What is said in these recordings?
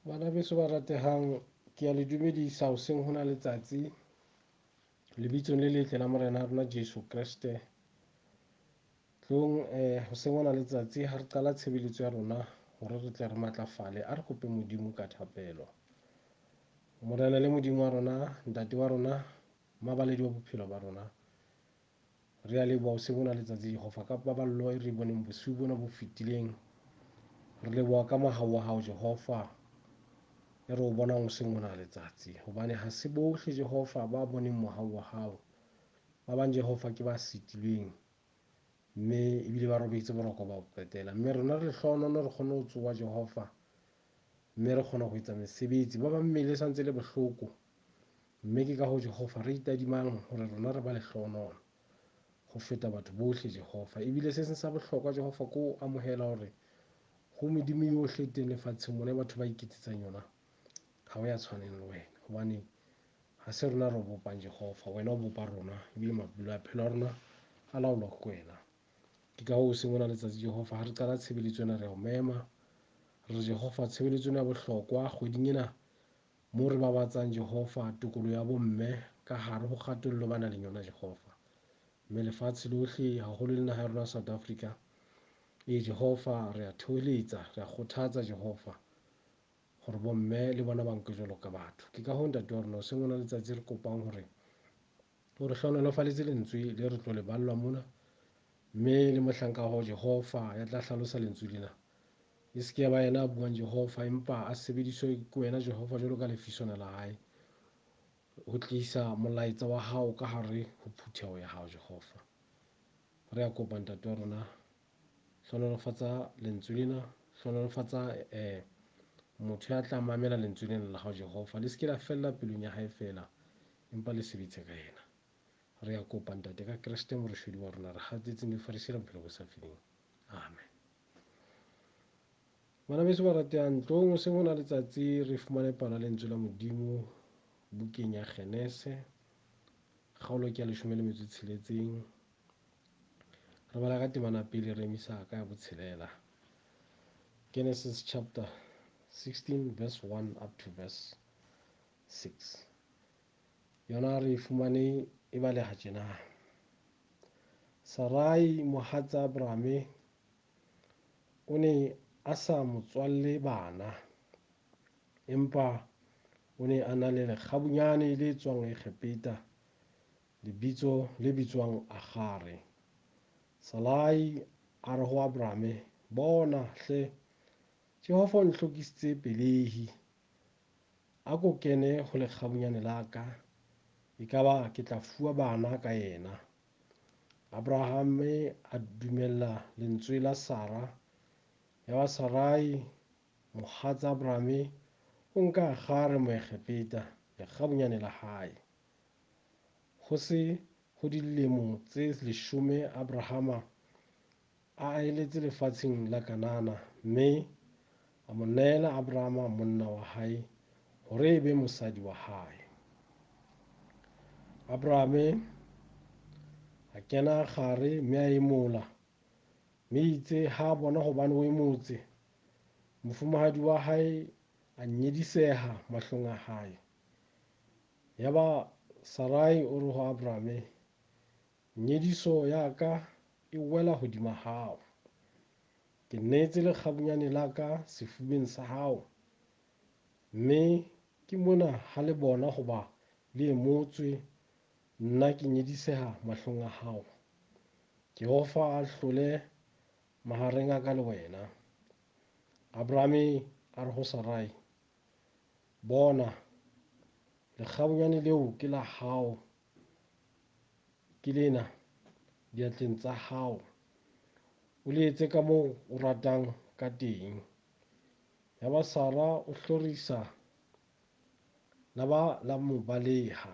Bana beso ba ratehang, ke a le dumedisa hoseng hona letsatsi lebitsong le letle la morena rona Jesu Kreste. Tlong hoseng hona letsatsi ha re qala tshebeletso ya rona hore re tle re matlafale, a re kope Modimo ka thapelo. Morena le Modimo wa rona, ntate wa rona, mabaledi wa bophelo ba rona. Re a leboha hoseng hona letsatsi Jehova ka paballo e re boneng bosiu bona bo fetileng. Re leboha ka mahao wa hao Jehova e re o bonang hoseng mona letsatsi, hobane ha se bohle Jehova ba boneng mohau wa hao. Ba bang Jehova ke ba sitilweng, mme ebile ba robetse boroko ba ho qetela. Mme rona re lehlohonolo re kgone ho tsoha Jehova, mme re kgona ho etsa mesebetsi. Ba bang mmele e santse le bohloko, mme ke ka ho Jehova re itadimang hore rona re ba lehlohonolo ho feta batho bohle Jehova. Ebile se seng sa bohlokwa Jehova ke ho amohela hore ho Modimo yohle teng lefatsheng mona batho ba iketsetsang yona, ha o ya tshwaneng le wena, hobane ha se rona re bopang Jehova, wena o bopa rona, ebile maphelo a rona a laolwa ke wena. Ke ka hoo seng mona letsatsi Jehova ha re qala tshebeletso ena, re o mema re Jehova tshebeletso ena ya bohlokwa kgweding ena moo re babatsang Jehova tokoloho ya bomme ka hare ho kgatollo ba nang le yona Jehova. Mme lefatshe lohle haholo le naha ya rona South Africa, Jehova re a theoletsa, re a kgothatsa Jehova hore bomme le bona ba nke jwalo ka batho. Ke ka hoo ntate wa rona hoseng hona letsatsi re kopang hore o re hlohonolofaletse lentswe le re tlo le ballwa mona, mme le mohlanka wa hao Jehova ya tla hlalosa lentswe lena e se ke ya ba yena a buang Jehova, empa a sebediswe ke wena Jehova jwalo ka lefiswana la hae ho tlisa molaetsa wa hao ka hare ho phutheho ya hao Jehova. Re a kopa ntate wa rona, hlohonolofatsa lentswe lena, hlohonolofatsa motho ya tla mamela lentswe lena la hao Jehova, le se ke la fella pelong ya hae fela, empa le sebetse ka yena. Re a kopa ntate ka Kreste moreshodi wa rona, re hatsetseng difarisela bophelo bo sa feleng. Amen. Bana beso ba ratehang, tlong hoseng hona letsatsi re fumane palo ya lentswe la Modimo bukeng ya Genese, kgaolo ke ya 16. Re bala ka temana pele re emisa ka ya botshelela. Genesis chapter 16 verse 1 up to verse 6. Yona re fumane e baleha tjena: Sarai mohatsa Abrahame o ne a sa motswalle bana, empa o ne a na le lekgabunyane le tswang Egepeta, lebitso le bitswang Agare. Sarai a re ho Abrahame, bona hle, Jehova o nhlokisitse pelehi, a ko kene ho lekgabunyane la ka, e ka ba ke tla fuwa bana ka yena. Abrahame a dumella lentswe la Sara. Ya ba Sarai mohatsa Abrahame o nka Agare Moegepeta, lekgabunyane la hae. Ho se ho dilemo tse 10 Abrahama a eletse lefatsheng la Kanana, mme a mo neela Abrahama monna wa hae hore e be mosadi wa hae. Abrahame a kena Agare mme a emola, mme itse ha bona hobane o emotse, mofumahadi wa hae a nyediseha mahlong a hae. Ya ba Sarai o re ho Abrahame, nyediso ya ka e wela hodima hao, ke nnetse lekgabunyane la ka sefubeng sa hao, mme ke mona ha le bona hoba le emotswe, nna ke nyediseha mahlong a hao. Jehova a hlole mahareng a ka le wena. Abrahame a re ho Sarai, bona lekgabunyane leo ke la hao, ke lena diatleng tsa hao, o le etse ka moo o ratang ka teng. Ya ba Sara o hlorisa, la ba la mo baleha.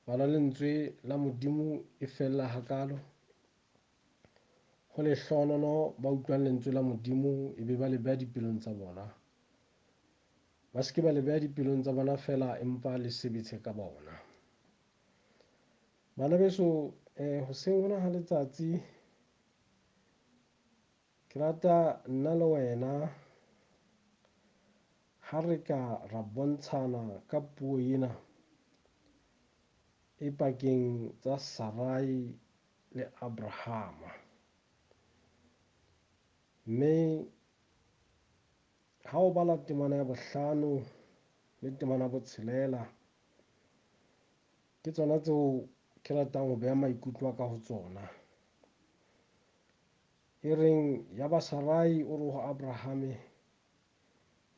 Bala lentswe la Modimo e fella hakalo. Ho lehlohonolo ba utlwang lentswe la Modimo e be ba le beha dipelong tsa bona. Ba se ke ba le beha dipelong tsa bona fela, empa le sebetse ka bona. Bana beso, hoseng hona ha letsatsi ke rata nna le wena ha re ka ra bontshana ka puo ena e pakeng tsa Sarai le Abrahama. Mme ha o bala temana ya 5 le temana ya 6, ke tsona tseo ke ratang ho beha maikutlo a ka ho tsona. E reng ya ba Sarai o re ho Abrahame,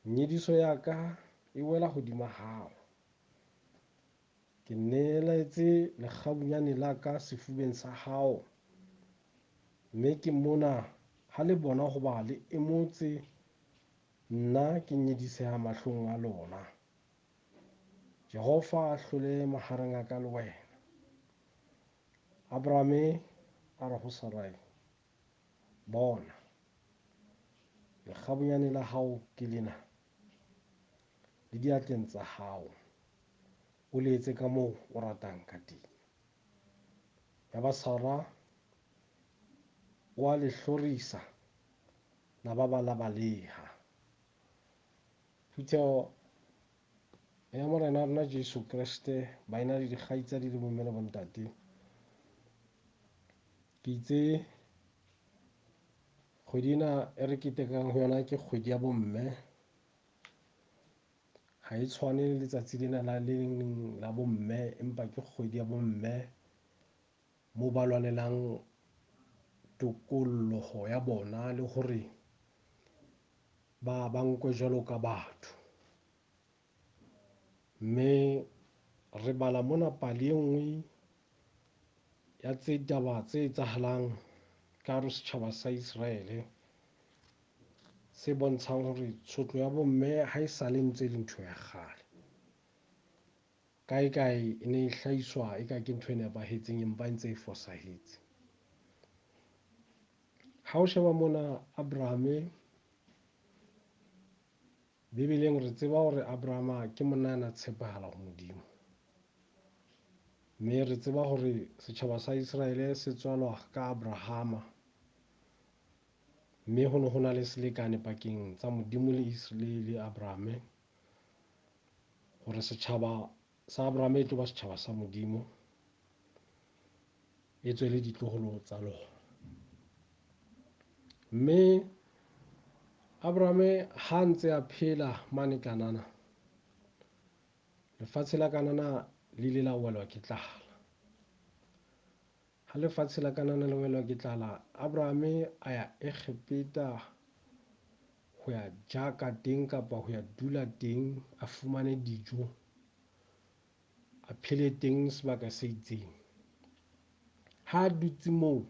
nyediso ya ka e wela hodima hao. Ke neeletse lekgabunyane la ka sefubeng sa hao, mme ke mona ha le bona hoba le emotse nna ke nyediseha mahlong a lona. Jehova a hlole mahareng a ka le wena. Abrahame a re ho Sarai, bona lekgabunyane la hao ke lena le diatleng tsa hao, o le etse ka moo o ratang ka teng. Ya ba Sara wa le hlorisa la ba baleha. Phutheho ya morena rona Jesu Kriste ba ena le dikgaitsadi le bomme le bontate. Ke itse kgwedi ena e re ketekang ho yona ke kgwedi ya bomme. Ha e tshwane le letsatsi lena la leng la bomme, empa ke kgwedi ya bomme moo ba lwanelang tokoloho ya bona le hore ba nkwe jwalo ka batho. Mme re bala mona pale e nngwe ya taba tse etsahalang ka hare ho setjhaba sa Israel, se bontshang hore tshotlo ya bomme ha e sa le ntse le ntho ya kgale. Kae e ne e hlahiswa eka ke ntho e nepahetseng, empa e ntse e fosahetse. Ha o sheba mona Abrahame, Bibeleng re tseba hore Abrahama ke monna ya na tshepahala ho Modimo. Mme re tseba hore setjhaba sa Israel se tswalwa ka Abrahama. Mme ho ne ho na le selekane pakeng tsa Modimo le Abrahame, hore setjhaba sa Abrahame e tlo ba setjhaba sa Modimo, e tswe le ditloholo tsa lona. Mme Abrahame ha ntse a phela mane Kanana, lefatshe la Kanana le ile la welwa ke tlala. Ha lefatshe la Kanana le welwa ke tlala, Abrahame a ya Egepeta ho ya jaka teng kapa ho ya dula teng, a fumane dijo, a phele teng sebaka se itseng. Ha dutse moo,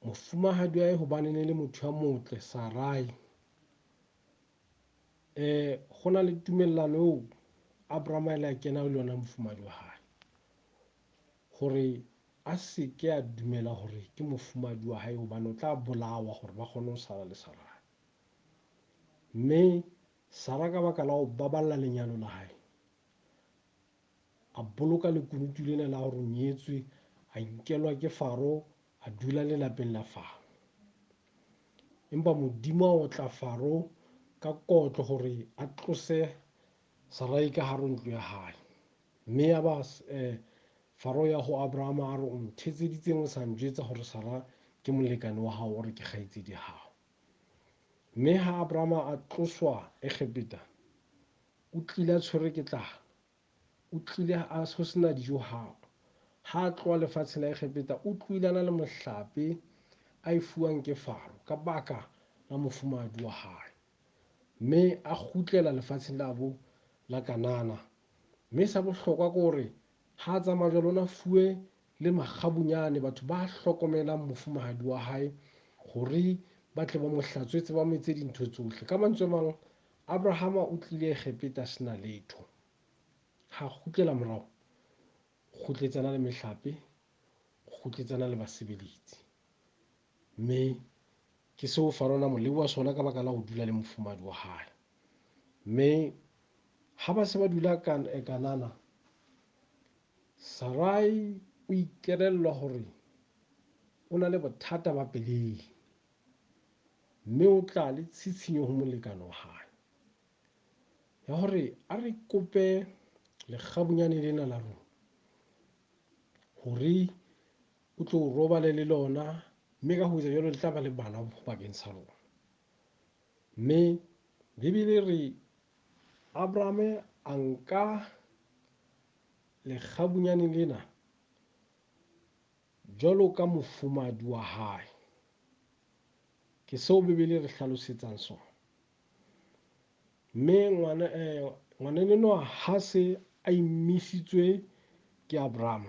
mofumahadi wa hae hobane ne le motho ya motle, Sarai, ho na le tumellano eo Abraham a ile a kena le yona mofumahadi wa hae, hore a se ke a dumela hore ke mofumahadi wa hae hobane o tla bolawa hore ba kgone ho sala le Sarai. Mme Sara ka baka la ho baballa lenyalo la hae, a boloka lekunutu lena la hore o nyetswe, a nkelwa ke Faro, a dula lelapeng la Faro. Empa Modimo a otla Faro ka kotlo hore a tlose Sarai ka hare ho ntlo ya hae. Mme ya ba Faro ya ho Abraham a re, o ntheseditseng o sa njwetsa hore Sara ke molekane wa hao, o re ke kgaitsedi ya hao. Mme ha Abraham a tloswa Egepeta, o tlile a tshwerwe ke tlala, o tlile a ho sena dijo hao. Ha a tloha lefatshe la Egepeta, o tlohile a na le mehlape a e fuwang ke Faro ka baka la mofumahadi wa hae. Mme a kgutlela lefatsheng la bo la Kanana. Mme sa bohlokwa ke hore ha tsamaya jwalo, ona fuwe le makgabunyane, batho ba hlokomelang mofumahadi wa hae hore ba tle ba mo hlatswetse, ba mo etse dintho tsohle. Ka mantswe a mang, Abrahama o tlile Egepeta a sena letho, ha kgutlela morao, kgutletsana le mehlape, kgutletsana le basebeletsi. Mme ke seo Faro na mo leboha sona ka baka la ho dula le mofumahadi wa hae. Mme ha ba se ba dula Kanana, Sarai o ikelellwa hore o na le bothata ba pelehi. mme o tla le tshitshinyo ho molekane wa hae ya hore a re kope lekgabunyane lena la rona hore o tlo robale le lona, mme ka ho etsa jwalo le tla ba le bana bakeng sa lona. Mme Bibele re Abraham a nka lekgabunyane lena jwalo ka mofumahadi wa hae. Ke seo Bibele re hlalosetsang sona. Mme ngwanenwa ha se a imisitswe ke Abraham,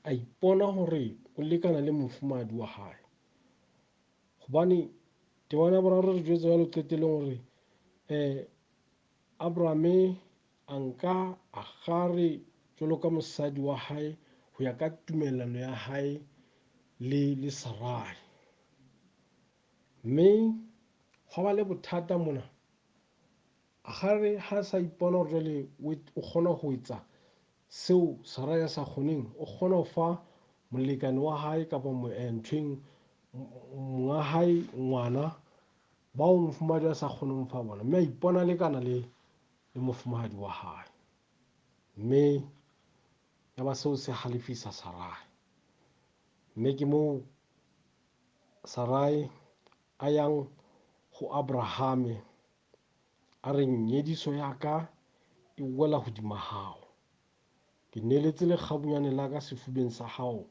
a ipona hore o lekana le mofumahadi wa hae. Hobane temana ya boraro re jwetsa jwalo qetellong hore Abraham a nka a kgare jwalo ka mosadi wa hae ho ya ka tumellano ya hae le Sarai. Mme ho ba le bothata mona, akgare ha sa ipona hore jwale o kgona ho etsa seo Sarai a sa kgoneng, o kgona ho fa molekane wa hae kapa monga hae ngwana bao mofumahadi a sa kgoneng ho fa bona, mme a ipona a lekana le mofumahadi wa hae. Mme yaba seo se halefisa Sarai. Mme ke moo Sarai a yang ho Abraham a re nyediso ya ka e wela hodima hao. Ke neletse lekgabunyane la ka sefubeng sa hao,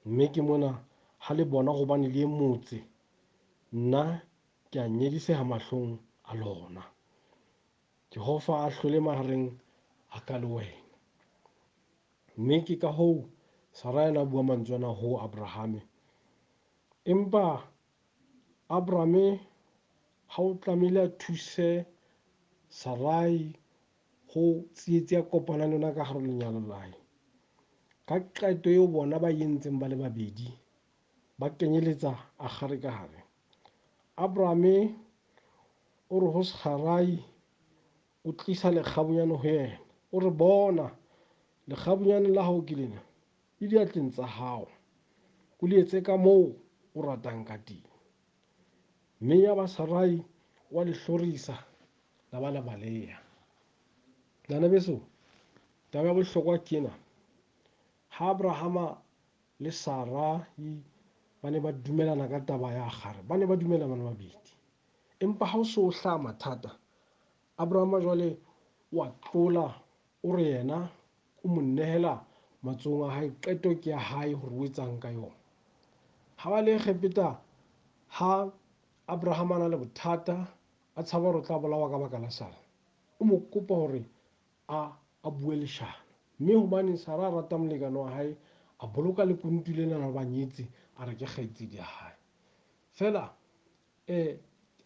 mme ke mona ha le bona hobane le motse, nna ke a nyediseha mahlong a lona. Jehova a hlole mahareng a ka le wena. Mme ke ka hoo Sarai a bua mantswe ana ho Abraham. Empa Abraham ha o tlamehile a thuse Sarai ho tsietsi ya kopanang le yona ka hare ho lenyalo la hae. Ka qeto eo bona ba entseng ba le babedi, ba kenyeletsa a kgare ka hare. Abraham o re ho Sarai o tlisa lekgabunyane ho yena. O re bona lekgabunyane la hao ke lena, le diatleng tsa hao. O le etse ka moo o ratang ka teng. Mme yaba Sarai wa le hlorisa la ba la baleha. Bana beso, taba ya bohlokwa ke ena. Ha Abraham le Sarai ba ne ba dumelana ka taba ya kgare, ba ne ba dumela bana babedi. Empa ha o so hlaha mathata, Abraham jwale wa tlola o re yena o mo nehela matsohong a hae, qeto ke ya hae hore o etsang ka yona. Ha ba le kgepeta ha Abraham a na le bothata, a tshaba hore o tla bolawa ka baka la Sara, o mo kopa hore a bue leshano. Mme hobane Sara a rata molekane wa hae, a boloka lekunutu lena la ba nyetse, a re ke kgaitsedi ya hae. Feela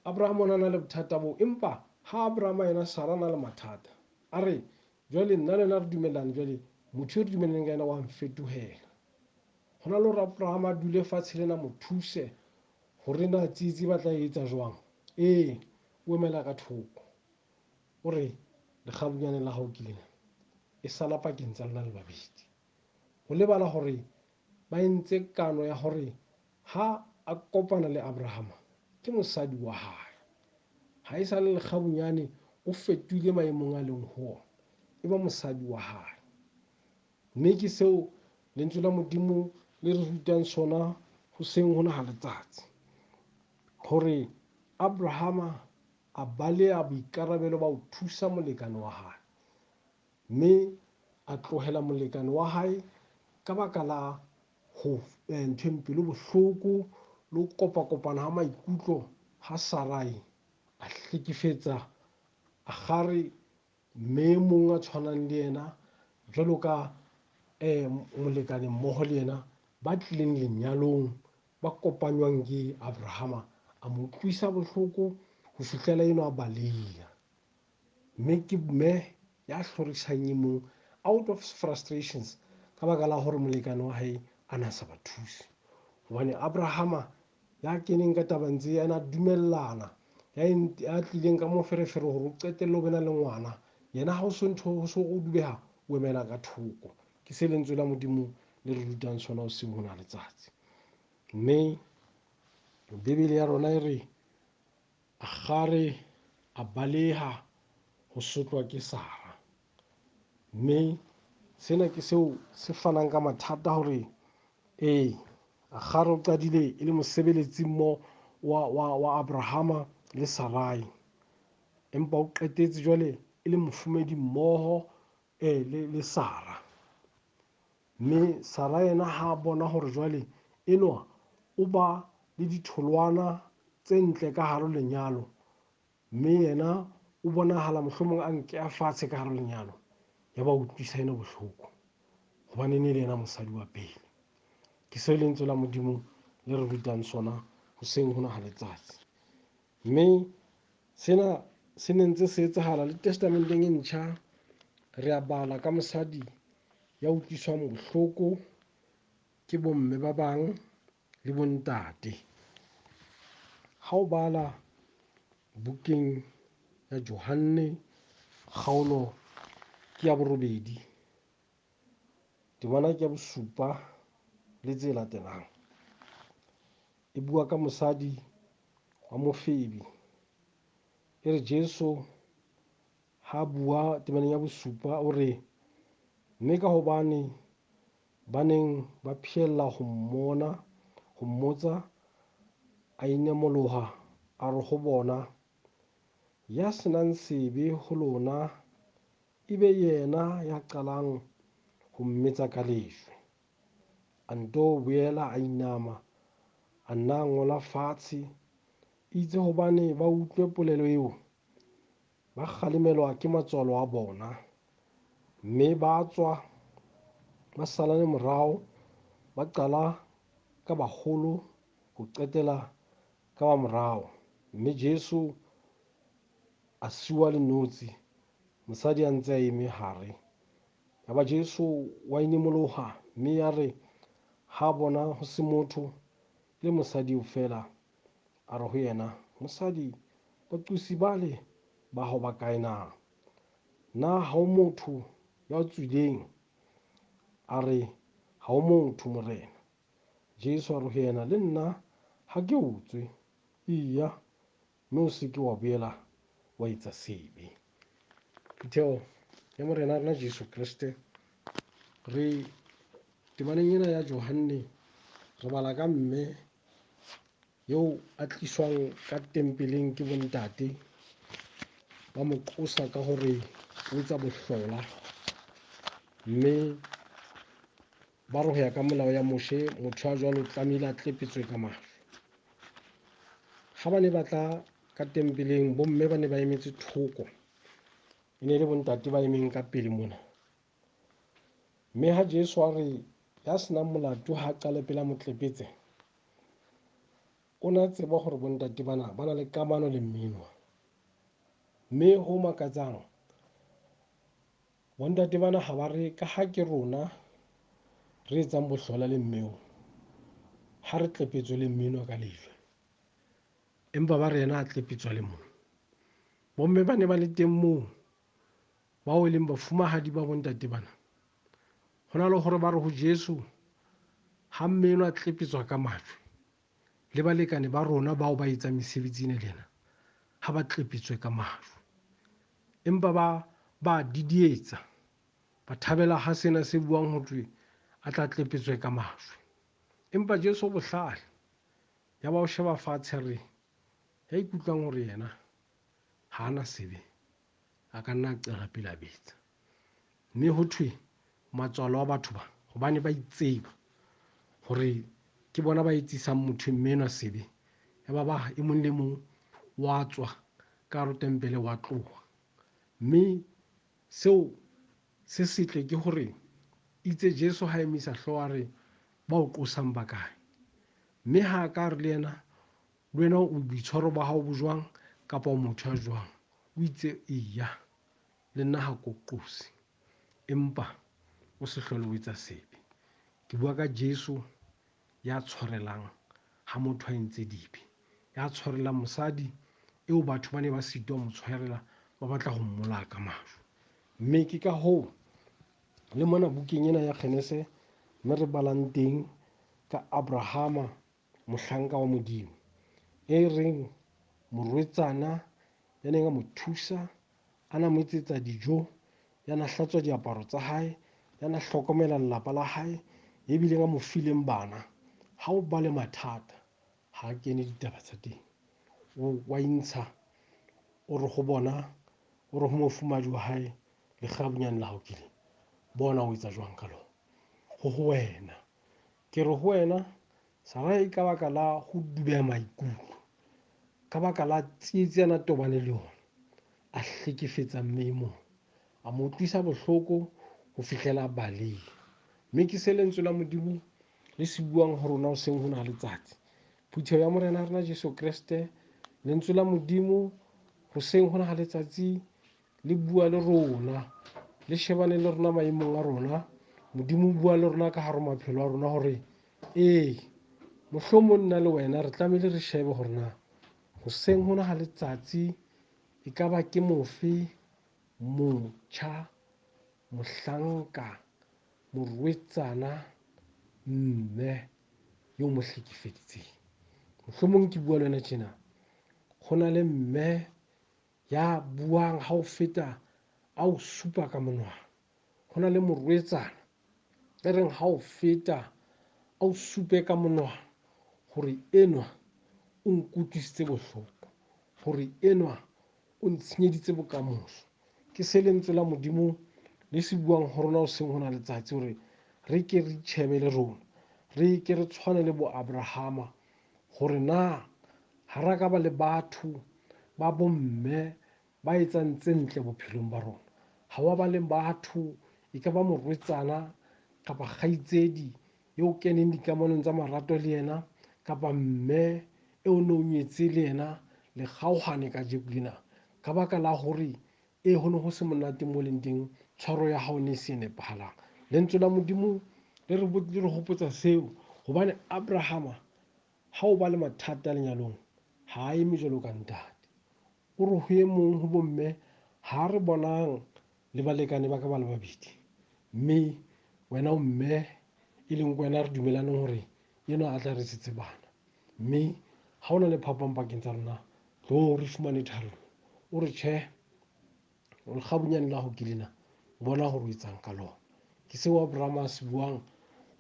Abraham o na le bothata boo, empa ha Abraham yena Sara na le mathata, a re jwale nna le wena re dumellane, jwale motho eo re dumellaneng ka yena wa nfetohela. Ho na le hore Abraham a dule fatshe lena mo thuse hore na tsietsi ba tla etsa jwang. O emela ka thoko, o re lekgabunyane la hao ke lena, e sala pakeng tsa lona le babedi. Ho lebala hore ba entse kano ya hore ha a kopana le Abraham, ke mosadi wa hae. Ha e sa le lekgabunyane o fetohile maemong a leng ho ona, e ba mosadi wa hae. Mme ke seo lentswe la Modimo le re rutang sona hoseng hona ha letsatsi, hore Abraham a baleha boikarabelo ba ho thusa molekane wa hae, mme a tlohela molekane wa hae ka baka la ho pelo bohloko le ho kopa-kopana ha maikutlo ha Sarai a hlekefetsa a kgare meemong a tshwanang le yena, jwalo ka molekane mmoho le yena ba tlileng lenyalong, ba kopanywang ke Abraham, a mo utlwisa bohloko ho fihlela eno a baleha. Mme ke mme ya hlorisang e mong out of frustrations ka baka la hore molekane wa hae a na sa ba thuse. Hobane Abraham ya keneng ka tabang tse, yena dumellana ya tlileng ka moferefere hore o qetelle o bena le ngwana, yena ha o so ntho ho so o dubeha, o emela ka thoko. Ke se lentswe la Modimo le re rutang sona hoseng hona letsatsi. Mme Bibele ya rona e re a kgare a baleha ho sotlwa ke Sara, mme sena ke seo se fanang ka mathata hore a kgare o qadile e le mosebeletsi mmoho wa Abrahama le Sarai, empa o qetetse jwale e le mofumedi mmoho le Sara. Mme Sara yena ha bona hore jwale enwa o ba le ditholwana tse ntle ka hare ho lenyalo, mme yena o bonahala mohlomong a nke a fatshe ka hare ho lenyalo, ya ba utlwisa ena bohloko hobane ne le yena mosadi wa pele. Ke seo lentswe la Modimo le re rutang sona hoseng hona ha letsatsi. Mme sena se ne ntse se etsahala le Testamenteng e Ntjha. Re a bala ka mosadi ya utlwiswang bohloko ke bomme ba bang le bontate. Ha o bala bukeng ya Johanne kgaolo ke ya 8, temana ke ya 7 le tse latelang. E bua ka mosadi wa mofebi. E re Jesu ha bua temaneng ya 7 o re, mme ka hobane ba neng ba phiella ho mmotsa, a inemoloha a re ho bona, ya senang sebe ho lona e be yena ya qalang ho mmetsa ka lejwe. A nto boela a inama a nna ngola fatshe, itse hobane ba utlwe polelo eo, ba kgalemelwa ke matswalo a bona, mme ba tswa ba salane morao, ba qala ka baholo ho qetela ka ba morao. Mme Jesu a siwa lenotshi, mosadi a ntse a eme hare. Yaba Jesu wa inemoloha, mme ya re ha bona ho se motho le mosadi o fela, a re ho yena, mosadi baqusi bale ba hao ba kae na? Na ha o motho ya tswileng? A re ha o motho morena. Jesu a re ho yena, le nna ha ke o tswe. Iya, mme o se ke wa boela wa etsa sebe. Phetheo ya morena rena Jesu Kriste, re temaneng ena ya Johanne re bala ka mme eo a tliswang ka tempeleng ke bontate, ba mo qosa ka hore o etsa bohlola, mme ba re ho ya ka molao ya Moshe, motho a jwalo tlamehile a tlepetswe ka mahlo. Ha ba ne ba tla ka tempeleng, bomme ba ne ba emetse thoko, e ne le bontate ba emeng ka pele mona. Mme ha Jesu a re ya senang molato ha qale pela mo tlepetse, o na tseba hore bontate bana ba na le kamano le mminwa. Mme ho makatsang, bontate bana ha ba re ka ha ke rona re etsang bohlola le mmeo, ha re tlepetswe le mminwa ka lejwe, empa ba re yena a tlepetswa le moo. Bomme ba ne ba le teng moo, bao e leng bafumahadi ba bontate bana. Ho na le hore ba re ho Jesu, ha mmeno a tlepetswa ka majwe, le balekane ba rona bao ba etsang mesebetsi ena le yena ha ba tlepetswe ka majwe, empa ba didietsa, ba thabela ha sena se buang ho thwe a tla tlepetswe ka majwe. Empa Jesu o bohlale, ya ba o sheba fatshe re ya ikutlwang hore yena ha ana sebe, a ka nna a qala pele a betsa. Mme ho thwe matswalo a batho ba, hobane ba itseba hore ke bona ba etsisang motho mmeno sebe, ya ba e mong le mong wa tswa ka hare ho tempele wa tloha. Mme seo se setle ke hore itse Jesu ha emisa hlooho a re ba o qosang ba kae, mme ha ka re le yena, le wena o boitshwaro ba hao bo jwang kapa o motho a jwang, o itse iya, le nna ha ko qose, empa o se hlole o etsa sebe. Ke bua ka Jesu ya tshwarelang ha motho a entse dibe, ya tshwarelang mosadi eo batho ba ne ba sitwa mo tshwarela, ba batla ho mmolaya ka majwe. Mme ke ka hoo le mona bukeng ena ya Kgenese, mme re balang teng ka Abrahama, mohlanka wa Modimo. e reng morwetsana ya neng a mo thusa, a na mo etsetsa dijo, ya na hlatswa diaparo tsa hae, ya na hlokomela lelapa la hae, ebileng a mo fileng bana. Ha o ba le mathata ha a kene ditaba tsa teng, wa intsha o re ho bona, o re ho mofumahadi wa hae, lekgabunyane la hao ke lena, bona o etsa jwang ka lona, ho wena. Ke re ho wena sa ra ka baka la ho dubeha maikutlo, ka baka la tsietsi ana tobane le yona, a hlekefetsa mme e mong, a mo utlwisa bohloko ho fihlela baleng. Mme ke se lentswe la Modimo le se buang ho rona hoseng ho na letsatsi. Phutheho ya morena rena Jesu Kriste, lentswe la Modimo hoseng ho na letsatsi le bua le rona, le shebane le rona maemong a rona. Modimo o bua le rona ka hare ho maphelo a rona hore mohlomong nna le wena re tlamehile re shebe hore na hoseng ho na ha letsatsi e kaba ke mofe motjha, mohlanka, morwetsana, mme yo mo hlekefeditseng. Mohlomong ke bua le wena tjena, ho na le mme ya buang ha o feta a o supa ka monwana. Ho na le morwetsana e reng ha o feta a o supe ka monwana hore enwa o nkutlwisitse bohloko, hore enwa o ntshenyeditse bokamoso. Ke se lentswe la Modimo le se buang ho rona hoseng ho na letsatsi hore re ke re itjhebe le rona, re ke re tshwane le bo Abrahama, hore na ha ra ka ba le batho ba bomme ba etsang tse ntle bophelong ba rona. Ha wa ba le batho, e ka ba morwetsana kapa kgaitsedi eo keneng dikamanong tsa marato le yena, kapa mme eo no nyetse le yena le kgaohane ka jeku lena, ka baka la hore ho ne ho se monate mo leng teng, tshwaro ya hao ne se nepahalang. Lentswe la Modimo le re hopotsa seo, hobane Abrahama ha o ba le mathata lenyalong ha eme jwalo ka ntate. O re ho e mong ho bomme, ha re bonang le balekane ba ka ba le babedi, mme wena o mme e leng wena re dumelaneng hore enwa a tla re setse bana. Mme ha o na le phapang pakeng tsa rona, tlo re fumane tharollo. O re tjhe, lekgabunyane la hao ke lena, bona hore o etsang ka lona. Ke seo Abrahama a se buang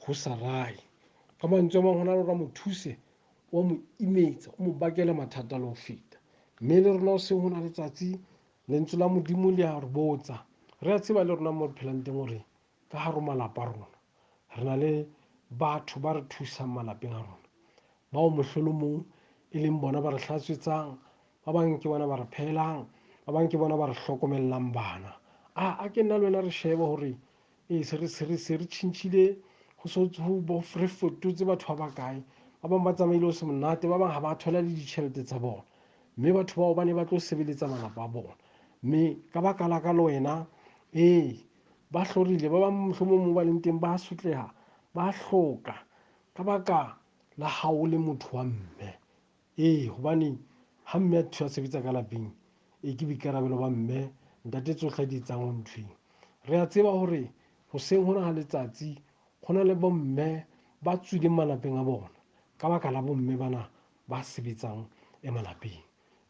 ho Sarai. Ka mantswe a mang, hona le hore mo thuse, o mo imetsa, o mo bakele mathata le ho feta. Mme le rona hoseng ho na letsatsi, lentswe la Modimo le a re botsa. Re a tseba le rona mo re phelang teng hore ka hare ho malapa a rona re na le batho ba re thusang malapeng a rona, bao mohlolomong e leng bona ba re hlatswetsang, ba bang ke bona ba re phelang, ba bang ke bona ba re hlokomellang bana. A ke nna le wena re shebe hore se re tjhentjhile, re fetotse batho ba bakae. Ba bang ba tsamaile ho se monate, ba bang ha ba thola le ditjhelete tsa bona, mme batho bao ba ne ba tlo sebeletsa malapa a bona. Mme ka baka la ka le wena ba hlorile, ba bang mohlomong moo ba leng teng ba sotleha, ba hloka ka baka la hao le motho wa mme. Hobane ha mme a thusa sebetsa ka lapeng, ke boikarabelo ba mme, ntate tsohle di etsang ho nthweng. Re a tseba hore hoseng ho na ha letsatsi, ho na le bomme ba tswileng malapeng a bona ka baka la bomme bana ba sebetsang malapeng.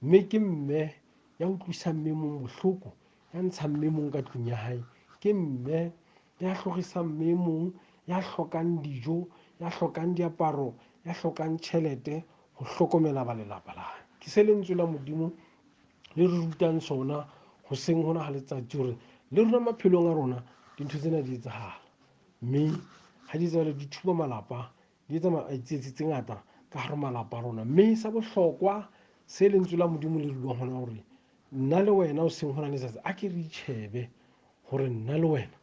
Mme ke mme ya utlwisang mme mong bohloko, ya ntshang mme mong ka tlung ya hae, ke mme ya hlorisang mme mong, ya hlokang dijo, ya hlokang diaparo, ya hlokang tjhelete ho hlokomela ba lelapa la hae. Ke se lentswe la Modimo le re rutang sona hoseng hona ha letsatsi hore le rona maphelong a rona dintho tsena di etsahala, mme ha di etsahala di thuba malapa, di etsa tsietsi tse ngata ka hare malapa a rona. Mme sa bohlokwa se lentswe la Modimo le buang hona hore nna le wena hoseng hona letsatsi, a ke re itjhebe hore nna le wena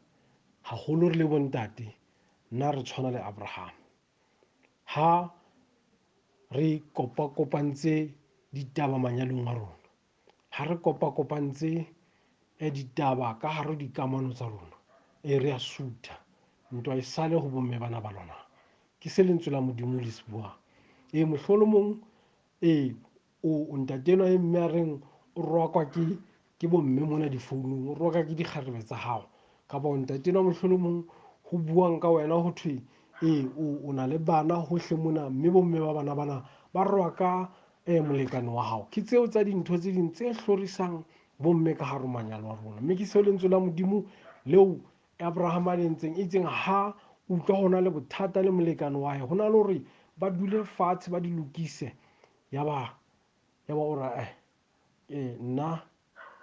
haholo re le bontate, nna re tshwana le Abraham. Ha re kopantse ditaba manyalong a rona, ha re kopantse ditaba ka hare dikamano tsa rona, re a sutha, ntwa e sale ho bomme bana ba lona. Ke se lentswe la Modimo le se buang. Mohlolomong o ntate enwa mme a reng o rwakwa ke bomme mona difounung, o rwaka ke dikgarebe tsa hao, kapa o ntate enwa mohlolomong ho buang ka wena ho thwe o na le bana hohle mona, mme bomme ba bana ba rwaka molekane wa hao. Ke tseo tsa dintho tse ding tse hlorisang bomme ka hare ho manyalo a rona. Mme ke seo lentswe la Modimo leo Abraham a le ntseng e itseng ha utlwa hona le bothata le molekane wa hae, hona le hore ba dule fatshe ba di lokise. Yaba ora nna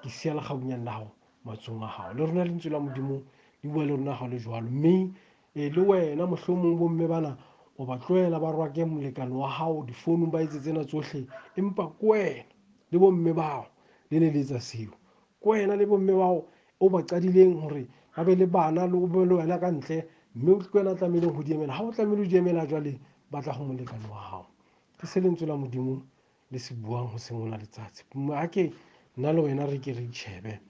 ke sia lekgabunyane la hao matsong a hao. Le rona lentswe la Modimo di bua le rona ha le jwalo. Mme le wena mohlomong bomme bana o ba tlohela ba rwake molekane wa hao difounung ba etse tsena tsohle, empa ke wena le bomme bao le ne le etsa seo. Ke wena le bomme bao o ba qadileng hore ba be le bana le o be le wena ka ntle, mme o ke wena tlamehileng ho di emela. Ha o tlamehile ho di emela jwale ba tla ho molekane wa hao. Ke se lentswe la Modimo le se buang hoseng hona letsatsi. Ha ke nna le wena re ke re itjhebe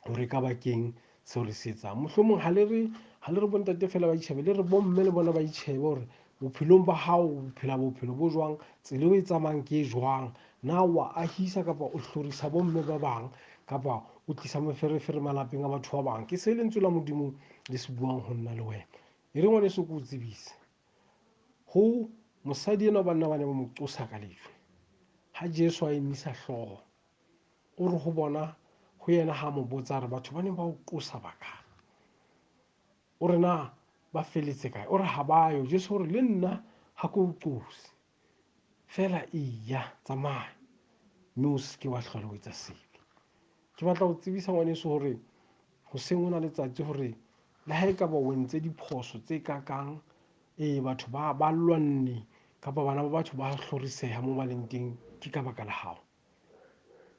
hore ka bakeng seo re se etsang. Mohlomong ha le re bontate fela ba itjhebe, le re bomme le bona ba itjhebe hore bophelong ba hao o phela bophelo bo jwang, tsela eo e tsamayang ke e jwang. Na wa ahisa kapa o hlorisa bomme ba bang, kapa o tlisa moferefere malapeng a batho ba bang. Ke se lentswe la Modimo le se buang ho nna le wena. E re ngwaneso ke o tsebise ho mosadi enwa banna ba ne ba mo qosa ka lejwe. Ha Jesu a emisa hlooho, o re ho bona ho yena ha mo botsa re batho ba ne ba o qosa ba kae. O re na ba felletse kae? O re ha bayo. Jesu o re le nna ha ke o qose, fela eya tsamaya mme o se ke wa hlola o etsa sebe. Ke batla ho tsebisa ngwaneso hore hoseng hona letsatsi hore le ha ekaba o entse diphoso tse kakang batho ba lwanne kapa bana ba batho ba hloriseha mo ba leng teng, ke ka baka la hao.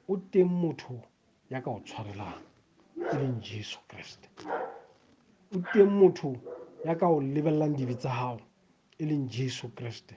O teng motho ya ka o tshwarelang, e leng Jesu Kreste. O teng motho ya ka o lebellang dibe tsa hao, e leng Jesu Kreste.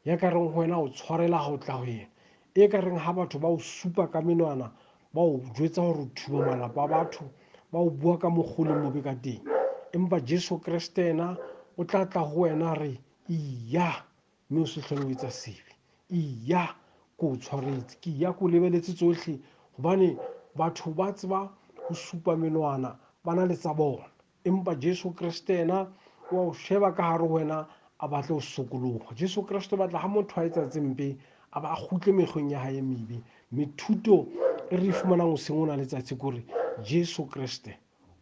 Ya ka reng wena o tshwarela ha o tla ho yena. E ka reng ha batho ba o supa ka menwana, ba o jwetsa hore o thuba malapa a batho, ba o bua ka mokgwa o mobe ka teng. Empa Jesu Kreste yena o tla tla ho wena re iya, mme o se hlole o etsa sebe. Iya ke o tshwaretse, ke ya ke o lebeletse tsohle, hobane batho ba tseba ho supa menwana ba na le tsa bona. Empa Jesu Kreste yena wa o sheba ka hare ho wena, a batle ho sokoloha. Jesu Kreste o batla ha motho a etsa tse mpe a ba a kgutle mekgweng ya hae e mebe. Methuto e re fumanang hoseng hona letsatsi ke hore Jesu Kreste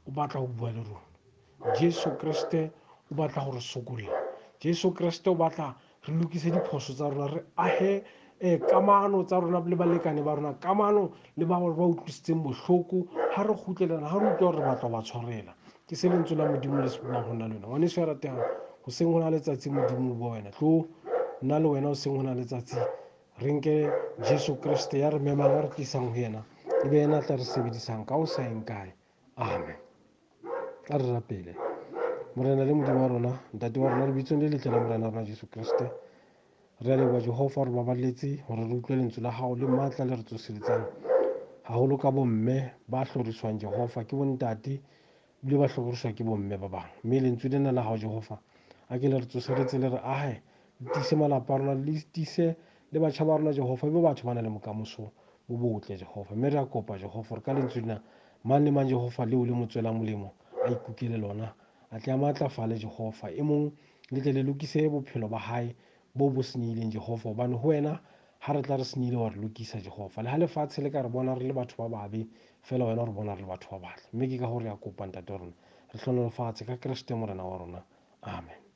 o batla ho bua le rona. Jesu Kreste o batla ho re sokolla. Jesu Kreste o batla re lokise diphoso tsa rona, re ahe kamano tsa rona le balekane ba rona, kamano le bao ba utlwisitseng bohloko. Ha re kgutlelela, ha re utlwa hore re batla ho ba tshwarela. Ke se lentswe la Modimo le se buang ho nna le wena. Ngwaneso ya ratehang, hoseng hona letsatsi Modimo o bua wena. Tlo nna le wena hoseng hona letsatsi re nke Jesu Kreste ya re memang, a re tlisang ho yena, ebe yena a tla re sebedisang ka hoseng kae. Amen. A re rapele. Morena le Modimo wa rona, ntate wa rona, lebitsong le letle la Morena wa rona Jesu Kreste, re a leboha Jehova hore baballetse hore re utlwe lentswe la hao le matla le re tsoseletsang haholo ka bomme ba hloriswang Jehova ke bontate, bile ba hloriswa ke bomme ba bang. Mme lentswe lena la hao Jehova a ke le re tsoseletse, le re ahe, le tiise malapa a rona, le tiise le batjha ba rona Jehova, ebe batho ba na le mokamoso bo botle Jehova. Mme re a kopa Jehova hore ka lentswe lena mang le mang Jehova leo le mo tswelang molemo a ikukele lona, a tle a matlafale Jehova. E mong le tle le lokise bophelo ba hae bo bo senyehileng Jehova, hobane ho wena ha re tla re senyehile wa re lokisa Jehova. Le ha lefatshe le ka re bona re le batho ba babe, fela wena re bona re le batho ba batle. Mme ke ka hore ya kopa ntate wa rona, re hlonolofatse ka Kreste morena wa rona. Amen.